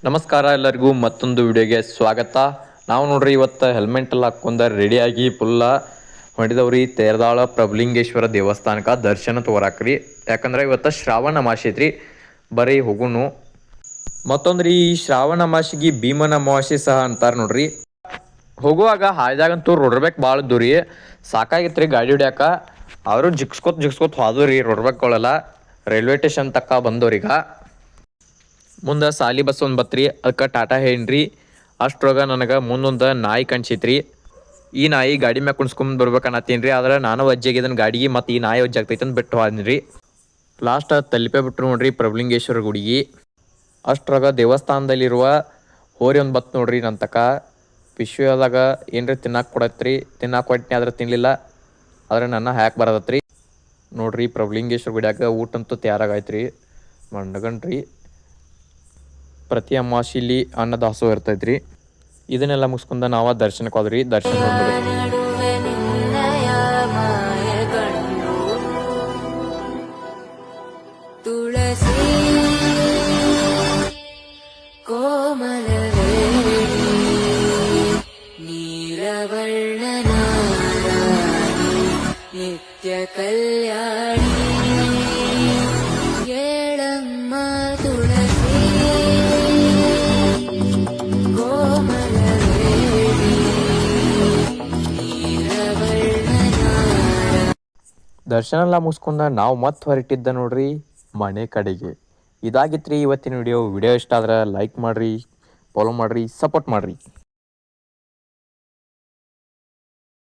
ನಮಸ್ಕಾರ ಎಲ್ಲರಿಗೂ ಮತ್ತೊಂದು ವಿಡಿಯೋಗೆ ಸ್ವಾಗತ. ನಾವು ನೋಡ್ರಿ ಇವತ್ತು ಹೆಲ್ಮೆಟ್ ಎಲ್ಲ ಹಾಕ್ಕೊಂಡ ರೆಡಿಯಾಗಿ ಫುಲ್ಲ ಹೊಂಟಿದವ್ರಿ ತೇರದಾಳ ಪ್ರಭುಲಿಂಗೇಶ್ವರ ದೇವಸ್ಥಾನಕ್ಕೆ ದರ್ಶನ ತಗೋರಾಕ್ರಿ. ಯಾಕಂದ್ರೆ ಇವತ್ತು ಶ್ರಾವಣ ಮಾಸಿ ಐತ್ರಿ, ಬರೀ ಹೋಗುನು. ಮತ್ತೊಂದ್ರಿ ಈ ಶ್ರಾವಣ ಮಾಸಿಗೆ ಭೀಮನ ಅಮಾವಾಸ್ಯೆ ಸಹ ಅಂತಾರೆ ನೋಡ್ರಿ. ಹೋಗುವಾಗ ಹಾಯ್ದಾಗಂತೂ ರೋಡ್ರ್ಬೇಕು ಭಾಳ ದೂರಿ ಸಾಕಾಗಿತ್ರಿ ಗಾಡಿ ಹೊಡ್ಯಾಕ. ಅವರು ಜಿಕ್ಸ್ಕೊತ್ ಹೋದ್ರಿ ರೋಡ್ಬೇಕಗಳೆಲ್ಲ. ರೈಲ್ವೆ ಸ್ಟೇಷನ್ ತಕ್ಕ ಬಂದವ್ರೀಗ. ಮುಂದೆ ಸಾಲಿ ಬಸ್ ಒಂದು ಬತ್ರಿ, ಅದಕ್ಕೆ ಟಾಟಾ ಹೇಳ್ರಿ. ಅಷ್ಟ್ರೊಳಗೆ ನನಗೆ ಮುಂದೊಂದು ನಾಯಿ ಕಾಣಿಸೈತ್ರಿ. ಈ ನಾಯಿ ಗಾಡಿ ಮ್ಯಾಗ ಕುಣ್ಸ್ಕೊಂಡ್ ಬರ್ಬೇಕನ್ನತ್ತೀನಿ. ಆದ್ರೆ ನಾನು ವಜ್ಜಾಗಿದ್ದನು ಗಾಡಿಗೆ, ಮತ್ತು ಈ ನಾಯಿ ವಜ್ಜಾಗ್ತೈತೆ ಅಂತ ಬಿಟ್ಟು ಹೋದ್ರಿ. ಲಾಸ್ಟ್ ತಲಿಪೆ ಬಿಟ್ರು ನೋಡ್ರಿ ಪ್ರಭುಲಿಂಗೇಶ್ವರ ಗುಡಿಗೆ. ಅಷ್ಟ್ರಾಗ ದೇವಸ್ಥಾನದಲ್ಲಿರುವ ಹೋರಿ ಒಂದು ಬತ್ತು ನೋಡ್ರಿ ನನ್ನ ತಕ. ಪಿಶ್ವದಾಗ ಏನ್ರಿ ತಿನ್ನಾಕೆ ಕೊಡತ್ರಿ, ತಿನ್ನಾಕೆ ಕೊಟ್ಟನೆ ಆದ್ರೆ ತಿನ್ನಲಿಲ್ಲ. ಆದ್ರೆ ನನ್ನ ಹ್ಯಾಕ್ ಬರದತ್ರಿ ನೋಡ್ರಿ. ಪ್ರಭುಲಿಂಗೇಶ್ವರ ಗುಡಿಯಾಗ ಊಟ ಅಂತೂ ತಯಾರಾಗೈತ್ರಿ. ಮಂಡಗಣ್ರಿ ಪ್ರತಿ ಅಮಾವಾಸ್ಯೆಲಿ ಅನ್ನದಾಸೋಹ ಇರ್ತೈತ್ರಿ. ಇದನ್ನೆಲ್ಲ ಮುಗಿಸ್ಕೊಂಡು ನಾವು ದರ್ಶನಕ್ಕೆ ಹೋದ್ರಿ. ದರ್ಶನ ನಿತ್ಯ ಕಲ್ಯಾಣಿ ಏಳಮ್ಮ ತುಳಸಿ ದರ್ಶನ ಎಲ್ಲ ಮುಗಿಸ್ಕೊಂಡ ನಾವು ಮತ್ತೆ ಹೊರಟಿದ್ದ ನೋಡ್ರಿ ಮನೆ ಕಡೆಗೆ. ಇದಾಗಿತ್ರಿ ಇವತ್ತಿನ ವಿಡಿಯೋ ಇಷ್ಟ ಆದ್ರೆ ಲೈಕ್ ಮಾಡಿರಿ, ಫಾಲೋ ಮಾಡಿರಿ, ಸಪೋರ್ಟ್ ಮಾಡಿರಿ.